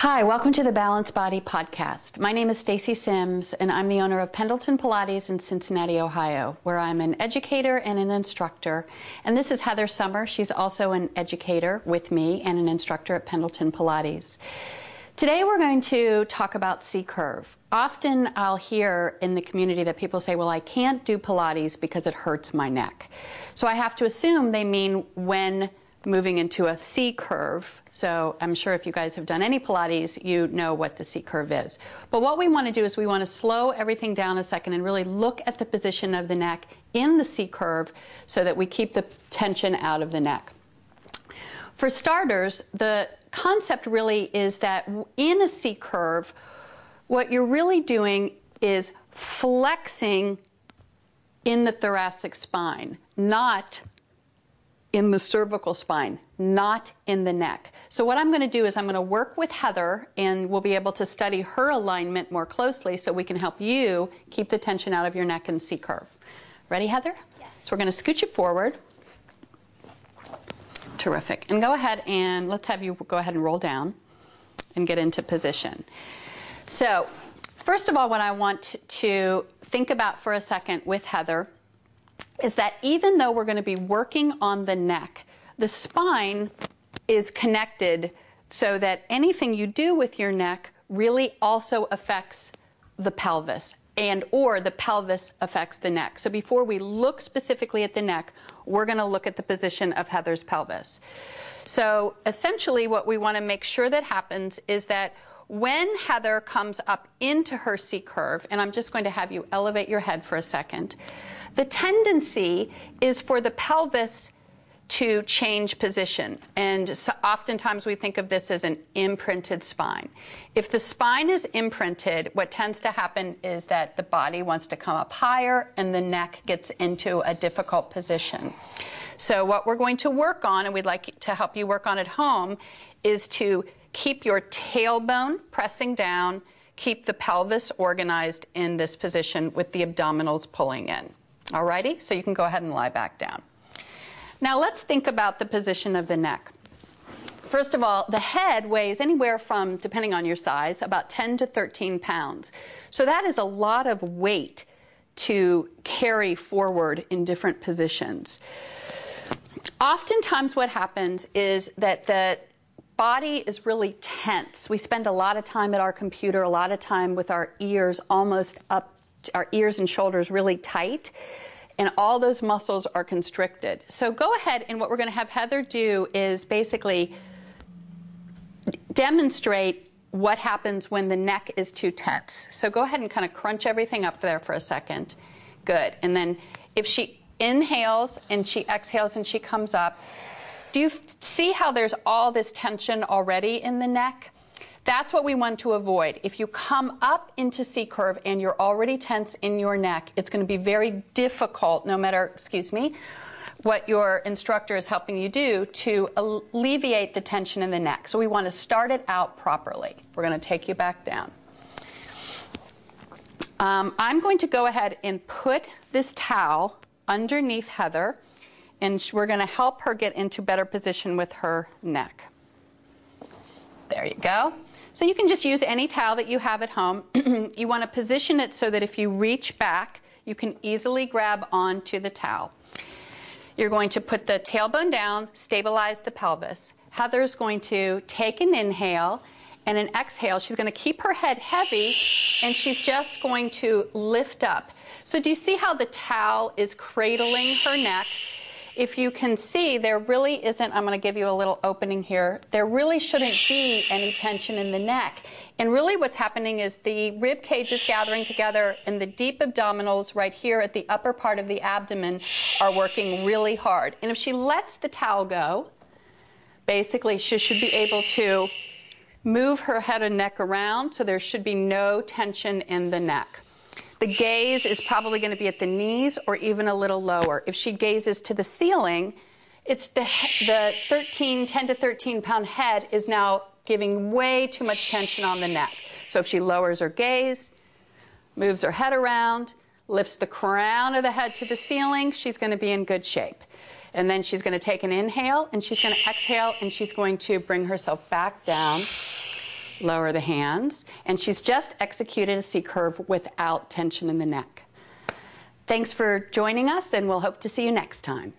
Hi, welcome to the Balanced Body Podcast. My name is Stacy Sims, and I'm the owner of Pendleton Pilates in Cincinnati, Ohio, where I'm an educator and an instructor. And this is Heather Summer. She's also an educator with me and an instructor at Pendleton Pilates. Today we're going to talk about C-curve. Often I'll hear in the community that people say, well, I can't do Pilates because it hurts my neck. So I have to assume they mean when moving into a C-curve. So I'm sure if you guys have done any Pilates, you know what the C-curve is. But what we want to do is we want to slow everything down a second and really look at the position of the neck in the C-curve so that we keep the tension out of the neck. For starters, the concept really is that in a C-curve, what you're really doing is flexing in the thoracic spine, not in the cervical spine, not in the neck. So what I'm going to do is I'm going to work with Heather, and we'll be able to study her alignment more closely so we can help you keep the tension out of your neck in C-curve. Ready, Heather? Yes. So we're going to scooch you forward. Terrific. And go ahead and let's have you go ahead and roll down and get into position. So first of all, what I want to think about for a second with Heather is that even though we're going to be working on the neck, the spine is connected so that anything you do with your neck really also affects the pelvis, and or the pelvis affects the neck. So before we look specifically at the neck, we're going to look at the position of Heather's pelvis. So essentially what we want to make sure that happens is that when Heather comes up into her C-curve, and I'm just going to have you elevate your head for a second, the tendency is for the pelvis to change position. And so oftentimes we think of this as an imprinted spine. If the spine is imprinted, what tends to happen is that the body wants to come up higher and the neck gets into a difficult position. So what we're going to work on, and we'd like to help you work on at home, is to keep your tailbone pressing down, keep the pelvis organized in this position with the abdominals pulling in. Alrighty, so you can go ahead and lie back down. Now let's think about the position of the neck. First of all, the head weighs anywhere from, depending on your size, about 10 to 13 pounds. So that is a lot of weight to carry forward in different positions. Oftentimes what happens is that the body is really tense. We spend a lot of time at our computer, a lot of time with our ears almost up, our ears and shoulders really tight, and all those muscles are constricted. So go ahead, and what we're going to have Heather do is basically demonstrate what happens when the neck is too tense. So go ahead and kind of crunch everything up there for a second. Good. And then if she inhales and she exhales and she comes up, do you see how there's all this tension already in the neck? That's what we want to avoid. If you come up into C-curve and you're already tense in your neck, it's going to be very difficult, no matter, what your instructor is helping you do, to alleviate the tension in the neck. So we want to start it out properly. We're going to take you back down. I'm going to go ahead and put this towel underneath Heather, and we're going to help her get into better position with her neck. There you go. So you can just use any towel that you have at home. You want to position it so that if you reach back, you can easily grab onto the towel. You're going to put the tailbone down, stabilize the pelvis. Heather's going to take an inhale and an exhale. She's going to keep her head heavy, and she's just going to lift up. So do you see how the towel is cradling her neck? If you can see, there really isn't, I'm going to give you a little opening here, there really shouldn't be any tension in the neck. And really what's happening is the rib cage is gathering together, and the deep abdominals right here at the upper part of the abdomen are working really hard. And if she lets the towel go, basically she should be able to move her head and neck around, so there should be no tension in the neck. The gaze is probably going to be at the knees or even a little lower. If she gazes to the ceiling, it's the 10 to 13 pound head is now giving way too much tension on the neck. So if she lowers her gaze, moves her head around, lifts the crown of the head to the ceiling, she's going to be in good shape. And then she's going to take an inhale, and she's going to exhale, and she's going to bring herself back down, Lower the hands. And she's just executed a C curve without tension in the neck. Thanks for joining us, and we'll hope to see you next time.